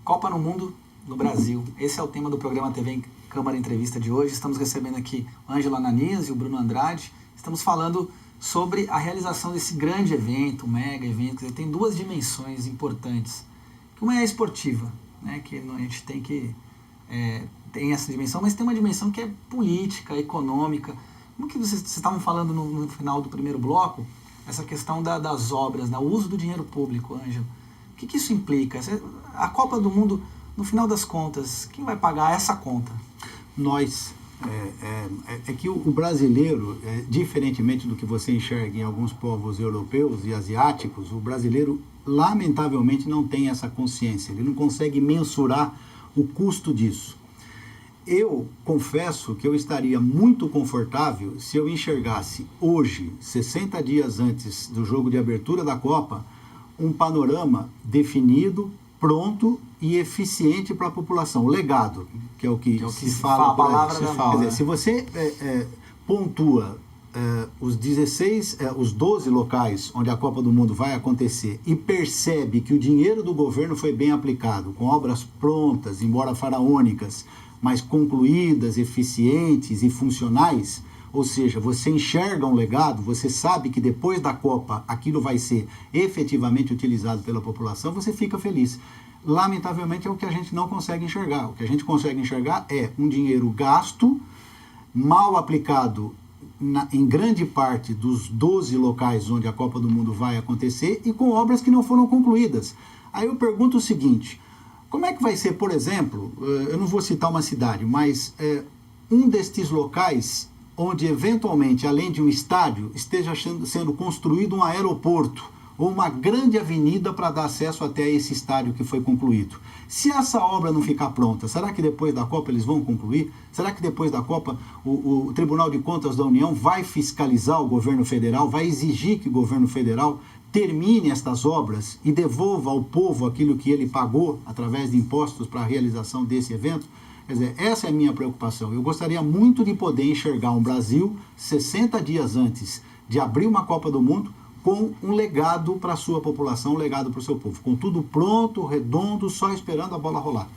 Copa no Mundo no Brasil. Esse é o tema do programa TV Câmara Entrevista de hoje. Estamos recebendo aqui o Ângelo Ananias e o Bruno Andrade. Estamos falando sobre a realização desse grande evento, um mega evento, que tem duas dimensões importantes. Uma é a esportiva, né, que a gente tem essa dimensão, mas tem uma dimensão que é política, econômica. Como que vocês estavam falando no final do primeiro bloco, essa questão das obras, o uso do dinheiro público, Ângelo? O que isso implica? A Copa do Mundo, no final das contas, quem vai pagar essa conta? Nós. É que o brasileiro, diferentemente do que você enxerga em alguns povos europeus e asiáticos, o brasileiro, lamentavelmente, não tem essa consciência. Ele não consegue mensurar o custo disso. Eu confesso que eu estaria muito confortável se eu enxergasse hoje, 60 dias antes do jogo de abertura da Copa, um panorama definido, pronto e eficiente para a população. O legado, que é o que se fala. A palavra da moda. Quer dizer, se você pontua os 12 locais onde a Copa do Mundo vai acontecer e percebe que o dinheiro do governo foi bem aplicado, com obras prontas, embora faraônicas, mas concluídas, eficientes e funcionais, ou seja, você enxerga um legado, você sabe que depois da Copa aquilo vai ser efetivamente utilizado pela população, você fica feliz. Lamentavelmente é o que a gente não consegue enxergar. O que a gente consegue enxergar é um dinheiro gasto, mal aplicado em grande parte dos 12 locais onde a Copa do Mundo vai acontecer e com obras que não foram concluídas. Aí eu pergunto o seguinte: como é que vai ser, por exemplo, eu não vou citar uma cidade, mas um destes locais onde eventualmente, além de um estádio, esteja sendo construído um aeroporto ou uma grande avenida para dar acesso até esse estádio que foi concluído. Se essa obra não ficar pronta, será que depois da Copa eles vão concluir? Será que depois da Copa o Tribunal de Contas da União vai fiscalizar o governo federal, vai exigir que o governo federal termine estas obras e devolva ao povo aquilo que ele pagou através de impostos para a realização desse evento? Quer dizer, essa é a minha preocupação. Eu gostaria muito de poder enxergar um Brasil 60 dias antes de abrir uma Copa do Mundo com um legado para a sua população, um legado para o seu povo, com tudo pronto, redondo, só esperando a bola rolar.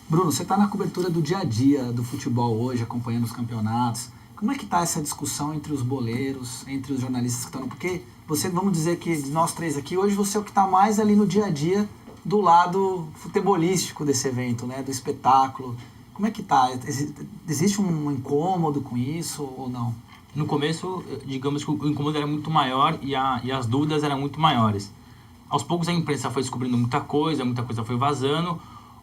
Bruno, você está na cobertura do dia a dia do futebol hoje, acompanhando os campeonatos. Como é que está essa discussão entre os boleiros, entre os jornalistas que estão... Porque você, vamos dizer que de nós três aqui, hoje você é o que está mais ali no dia a dia do lado futebolístico desse evento, né, do espetáculo. Como é que está? Existe um incômodo com isso ou não? No começo, digamos que o incômodo era muito maior e as dúvidas eram muito maiores. Aos poucos a imprensa foi descobrindo muita coisa foi vazando.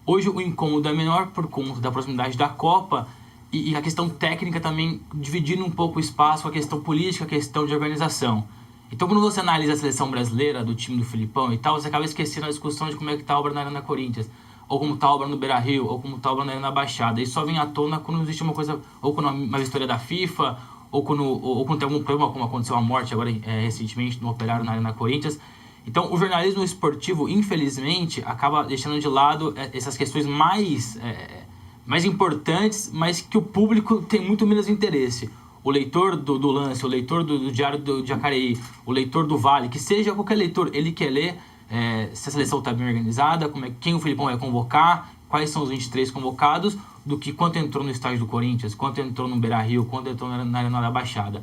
Hoje o incômodo é menor por conta da proximidade da Copa e a questão técnica também dividindo um pouco o espaço com a questão política, a questão de organização. Então quando você analisa a seleção brasileira, do time do Filipão e tal, você acaba esquecendo a discussão de como é que está a obra na Arena Corinthians, ou como está a obra no Beira-Rio, ou como está a obra na Arena Baixada. Isso só vem à tona quando existe uma coisa, ou quando uma vitória da FIFA, ou quando tem algum problema, como aconteceu a morte agora recentemente no operário na Arena Corinthians. Então, o jornalismo esportivo, infelizmente, acaba deixando de lado essas questões mais importantes, mas que o público tem muito menos interesse. O leitor do Lance, o leitor do Diário do Jacareí, o leitor do Vale, que seja qualquer leitor, ele quer ler se a seleção está bem organizada, quem o Filipão vai convocar, quais são os 23 convocados, do que quanto entrou no estádio do Corinthians, quanto entrou no Beira-Rio, quanto entrou na Arena da Baixada.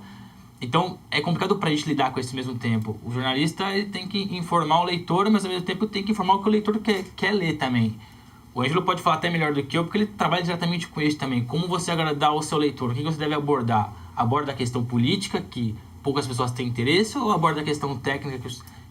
Então, é complicado para a gente lidar com esse mesmo tempo. O jornalista ele tem que informar o leitor, mas ao mesmo tempo tem que informar o que o leitor quer ler também. O Ângelo pode falar até melhor do que eu, porque ele trabalha diretamente com isso também. Como você agradar o seu leitor? O que você deve abordar? Aborda a questão política, que poucas pessoas têm interesse, ou aborda a questão técnica,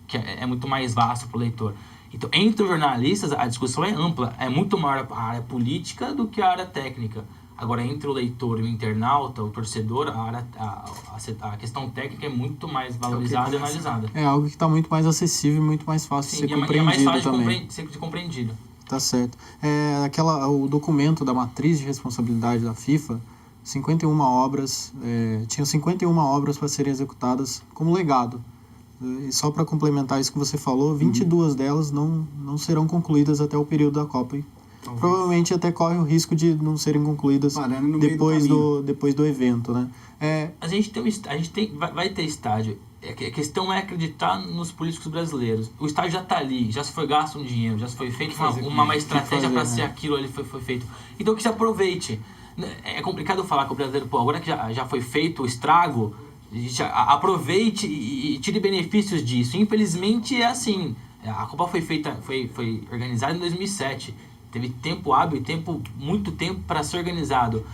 que é muito mais vasto para o leitor? Então, entre os jornalistas, a discussão é ampla. É muito maior a área política do que a área técnica. Agora, entre o leitor e o internauta, o torcedor, a questão técnica é muito mais valorizada e analisada. É algo que está muito mais acessível e muito mais fácil de ser compreendido também. É mais fácil de ser compreendido. Tá certo. O documento da matriz de responsabilidade da FIFA, 51 obras, tinham 51 obras para serem executadas como legado. E só para complementar isso que você falou, 22 delas não serão concluídas até o período da Copa. E provavelmente até corre o risco de não serem concluídas depois do evento, né? A gente vai ter estádio. A questão é acreditar nos políticos brasileiros. O estádio já está ali, já se foi gasto um dinheiro, já se foi feita uma estratégia para ser aquilo ali foi feito. Então que se aproveite. É complicado falar com o brasileiro, agora que já foi feito o estrago, aproveite e tire benefícios disso. Infelizmente é assim. A Copa foi organizada em 2007. Teve tempo hábil, muito tempo para ser organizado.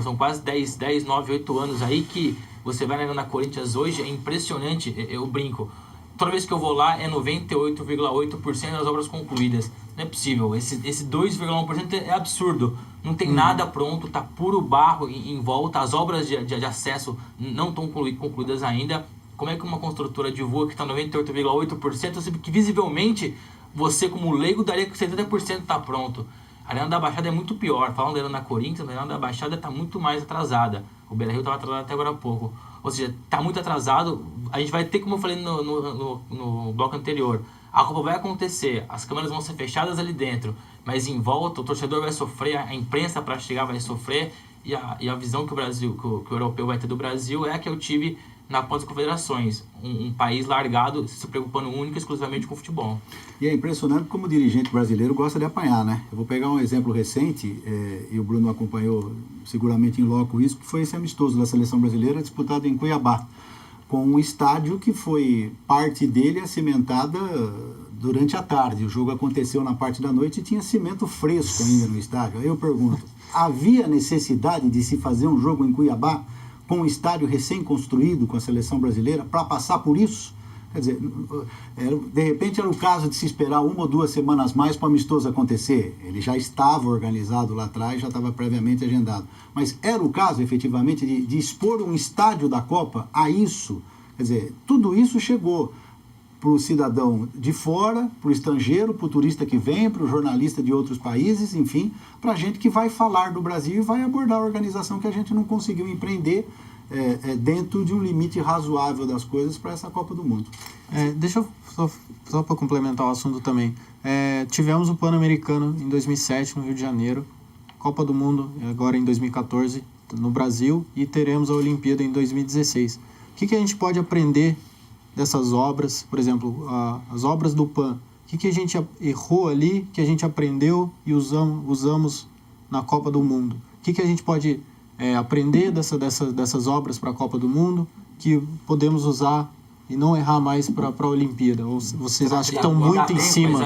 São quase 10, 9, 8 anos aí que você vai na Arena Corinthians hoje, é impressionante, eu brinco. Toda vez que eu vou lá é 98,8% das obras concluídas. Não é possível, esse 2,1% é absurdo. Não tem nada pronto, tá puro barro em volta, as obras de acesso não estão concluídas ainda. Como é que uma construtora divulga que está 98,8%, sendo que visivelmente você como leigo daria que 70% está pronto? A Arena da Baixada é muito pior. Falando da Arena Corinthians, a Arena da Baixada está muito mais atrasada. O Beira-Rio estava atrasado até agora há pouco. Ou seja, está muito atrasado. A gente vai ter, como eu falei no bloco anterior, a Copa vai acontecer, as câmeras vão ser fechadas ali dentro, mas em volta o torcedor vai sofrer, a imprensa para chegar vai sofrer, e a visão que o europeu vai ter do Brasil é a que eu tive na pós-confederações, um país largado, se preocupando única e exclusivamente com o futebol. E é impressionante como o dirigente brasileiro gosta de apanhar, né? Eu vou pegar um exemplo recente, e o Bruno acompanhou seguramente em loco isso, que foi esse amistoso da seleção brasileira disputado em Cuiabá, com um estádio que foi parte dele cimentada durante a tarde. O jogo aconteceu na parte da noite e tinha cimento fresco ainda no estádio. Aí eu pergunto, havia necessidade de se fazer um jogo em Cuiabá com um estádio recém-construído com a seleção brasileira para passar por isso? Quer dizer, de repente era o caso de se esperar 1 ou 2 semanas mais para o amistoso acontecer. Ele já estava organizado lá atrás, já estava previamente agendado. Mas era o caso, efetivamente, de expor um estádio da Copa a isso. Quer dizer, tudo isso chegou para o cidadão de fora, para o estrangeiro, para o turista que vem, para o jornalista de outros países, enfim, para a gente que vai falar do Brasil e vai abordar a organização que a gente não conseguiu empreender dentro de um limite razoável das coisas para essa Copa do Mundo. Deixa eu, só para complementar o assunto também, tivemos o Pan-Americano em 2007 no Rio de Janeiro, Copa do Mundo agora em 2014 no Brasil e teremos a Olimpíada em 2016. O que a gente pode aprender dessas obras, por exemplo, as obras do PAN? O que a gente errou ali, que a gente aprendeu e usamos na Copa do Mundo? O que a gente pode aprender dessas obras para a Copa do Mundo que podemos usar e não errar mais para a Olimpíada? Ou vocês acham que estão muito em cima?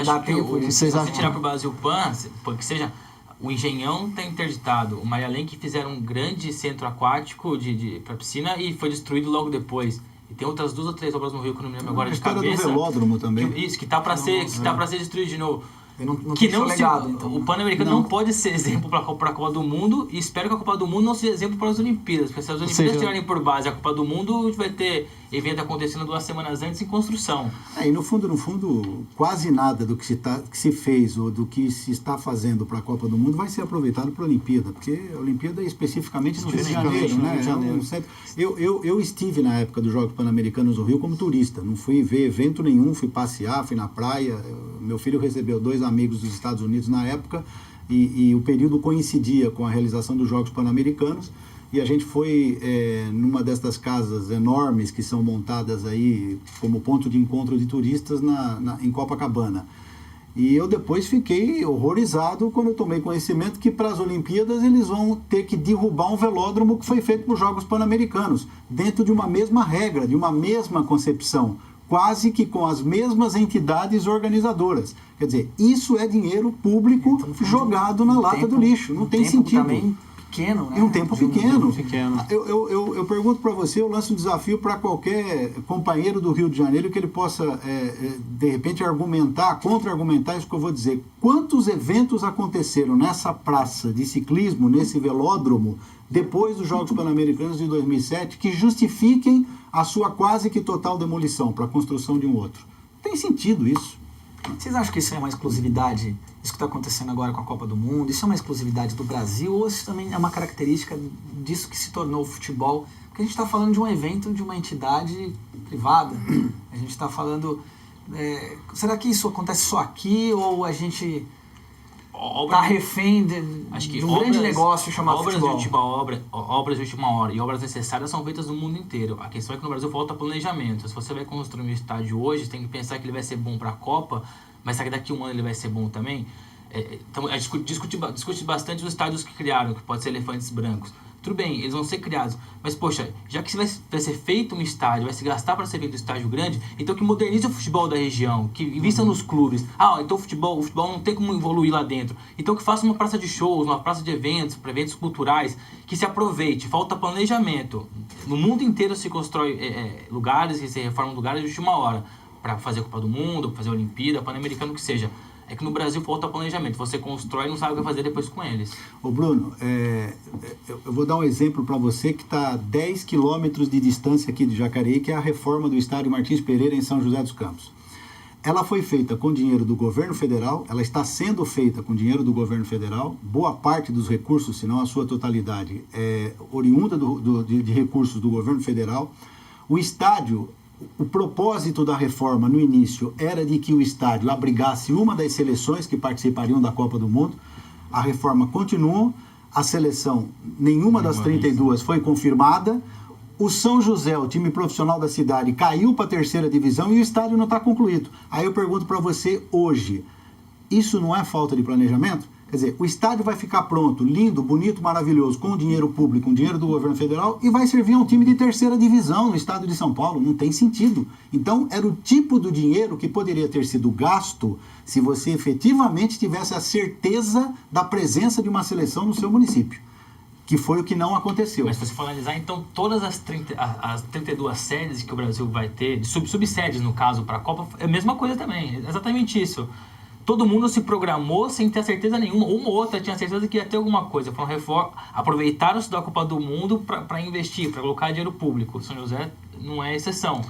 Se você tirar para o Brasil PAN, que seja, o Engenhão está interditado, o Maria Lenk fizeram um grande centro aquático para piscina e foi destruído logo depois. E tem outras 2 ou 3 obras no Rio que eu não me lembro agora de cabeça. A história do velódromo também. Que está para ser destruído de novo. Então. O Pan-Americano não pode ser exemplo para a Copa do Mundo, e espero que a Copa do Mundo não seja exemplo para as Olimpíadas, porque se as Olimpíadas tirarem por base a Copa do Mundo, a gente vai ter evento acontecendo 2 semanas antes em construção. E no fundo, quase nada do que se fez ou do que se está fazendo para a Copa do Mundo vai ser aproveitado para a Olimpíada, porque a Olimpíada é especificamente no Rio de Janeiro, né? Eu estive na época dos Jogos Pan-Americanos no Rio como turista, não fui ver evento nenhum, fui passear, fui na praia. Meu filho recebeu 2 amigos dos Estados Unidos na época e o período coincidia com a realização dos Jogos Pan-Americanos e a gente foi numa destas casas enormes que são montadas aí como ponto de encontro de turistas em Copacabana. E eu depois fiquei horrorizado quando eu tomei conhecimento que para as Olimpíadas eles vão ter que derrubar um velódromo que foi feito para os Jogos Pan-Americanos, dentro de uma mesma regra, de uma mesma concepção, quase que com as mesmas entidades organizadoras. Quer dizer, isso é dinheiro público jogado na lata do lixo. Não tem sentido. Também pequeno, né? É um tempo pequeno. Eu Eu pergunto para você, eu lanço um desafio para qualquer companheiro do Rio de Janeiro que ele possa, de repente, contra-argumentar isso que eu vou dizer. Quantos eventos aconteceram nessa praça de ciclismo, nesse velódromo, depois dos Jogos Pan-Americanos de 2007, que justifiquem a sua quase que total demolição para a construção de um outro? Não tem sentido isso. Vocês acham que isso é uma exclusividade, isso que está acontecendo agora com a Copa do Mundo, isso é uma exclusividade do Brasil ou isso também é uma característica disso que se tornou o futebol? Porque a gente está falando de um evento de uma entidade privada, a gente está falando... será que isso acontece só aqui ou a gente... tá refém Acho que de um grande negócio chamado futebol. Obras de última hora e obras necessárias são feitas no mundo inteiro. A questão é que no Brasil falta planejamento. Se você vai construir um estádio hoje, você tem que pensar que ele vai ser bom para a Copa, mas será que daqui a um ano ele vai ser bom também? Então, discute bastante os estádios que criaram, que pode ser elefantes brancos. Tudo bem, eles vão ser criados, mas poxa, já que vai ser feito um estádio, vai se gastar para ser feito um estádio grande, então que modernize o futebol da região, que invista nos clubes. Então o futebol não tem como evoluir lá dentro. Então que faça uma praça de shows, uma praça de eventos, para eventos culturais, que se aproveite. Falta planejamento. No mundo inteiro se constrói lugares, e se reformam lugares de última hora, para fazer a Copa do Mundo, para fazer a Olimpíada, Pan-Americano, que seja. É que no Brasil falta planejamento. Você constrói e não sabe o que vai fazer depois com eles. Ô Bruno, eu vou dar um exemplo para você que está a 10 quilômetros de distância aqui de Jacareí, que é a reforma do estádio Martins Pereira em São José dos Campos. Ela foi feita com dinheiro do governo federal, ela está sendo feita com dinheiro do governo federal. Boa parte dos recursos, se não a sua totalidade, é oriunda de recursos do governo federal. O estádio... O propósito da reforma no início era de que o estádio abrigasse uma das seleções que participariam da Copa do Mundo. A reforma continua, a seleção, nenhuma das 32 foi confirmada. O São José, o time profissional da cidade, caiu para a 3ª divisão e o estádio não está concluído. Aí eu pergunto para você hoje, isso não é falta de planejamento? Quer dizer, o estádio vai ficar pronto, lindo, bonito, maravilhoso, com dinheiro público, com dinheiro do governo federal, e vai servir a um time de 3ª divisão no estado de São Paulo. Não tem sentido. Então, era o tipo do dinheiro que poderia ter sido gasto se você efetivamente tivesse a certeza da presença de uma seleção no seu município, que foi o que não aconteceu. Mas se você for analisar, então, todas as 32 sedes que o Brasil vai ter, subsedes no caso para a Copa, é a mesma coisa também, é exatamente isso. Todo mundo se programou sem ter certeza nenhuma. Uma ou outra tinha certeza que ia ter alguma coisa. Aproveitaram-se da Copa do Mundo para investir, para colocar dinheiro público. São José não é exceção.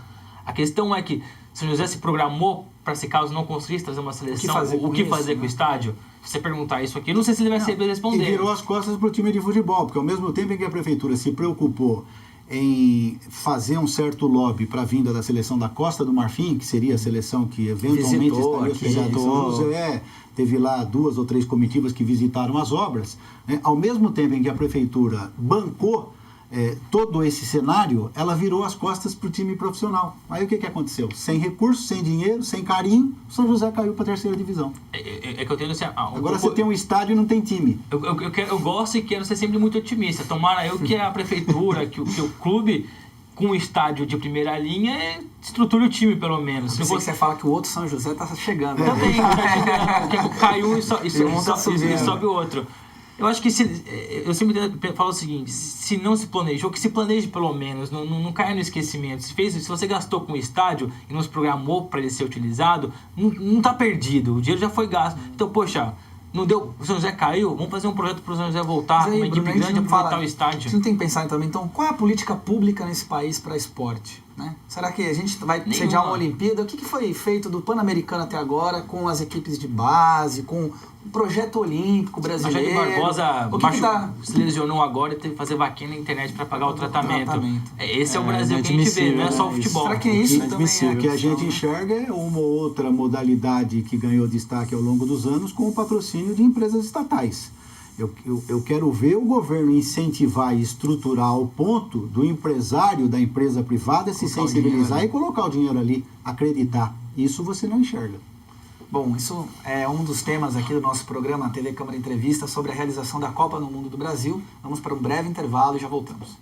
A questão é que São José se programou para, se caso não conseguisse trazer uma seleção, o que fazer com o estádio? Se você perguntar isso aqui, não sei se ele vai saber responder. E virou as costas para o time de futebol, porque ao mesmo tempo em que a prefeitura se preocupou em fazer um certo lobby para a vinda da seleção da Costa do Marfim, que seria a seleção que eventualmente estaria hospedada em São José, teve lá 2 ou 3 comitivas que visitaram as obras, né? Ao mesmo tempo em que a prefeitura bancou todo esse cenário, ela virou as costas para o time profissional. Aí o que aconteceu? Sem recursos, sem dinheiro, sem carinho, o São José caiu para a 3ª divisão. É que eu tenho assim, Agora você tem um estádio e não tem time. Eu gosto e quero ser sempre muito otimista. Tomara eu que a prefeitura, que o clube com um estádio de primeira linha estruture o time, pelo menos. Se você fala que o outro São José está chegando. Também, que caiu e sobe o outro. Eu acho que eu sempre falo o seguinte, se não se planejou, que se planeje pelo menos, não caia no esquecimento. Se você gastou com o estádio e não se programou para ele ser utilizado, não está perdido, o dinheiro já foi gasto. Então, poxa, não deu, o São José caiu, vamos fazer um projeto para o São José voltar, uma equipe grande, aproveitar o estádio. A gente tem que pensar também, então, qual é a política pública nesse país para esporte? Né? Será que a gente vai sediar uma Olimpíada? O que foi feito do Pan-Americano até agora com as equipes de base, com o projeto olímpico brasileiro? A Jair Barbosa se lesionou agora e teve que fazer vaquinha na internet para pagar o tratamento. Esse é o Brasil que a gente vê, não é só o futebol. Será que isso também O que a gente enxerga é uma ou outra modalidade que ganhou destaque ao longo dos anos com o patrocínio de empresas estatais. Eu quero ver o governo incentivar e estruturar ao ponto do empresário da empresa privada se sensibilizar e colocar o dinheiro ali, acreditar. Isso você não enxerga. Bom, isso é um dos temas aqui do nosso programa TV Câmara Entrevista sobre a realização da Copa no Mundo do Brasil. Vamos para um breve intervalo e já voltamos.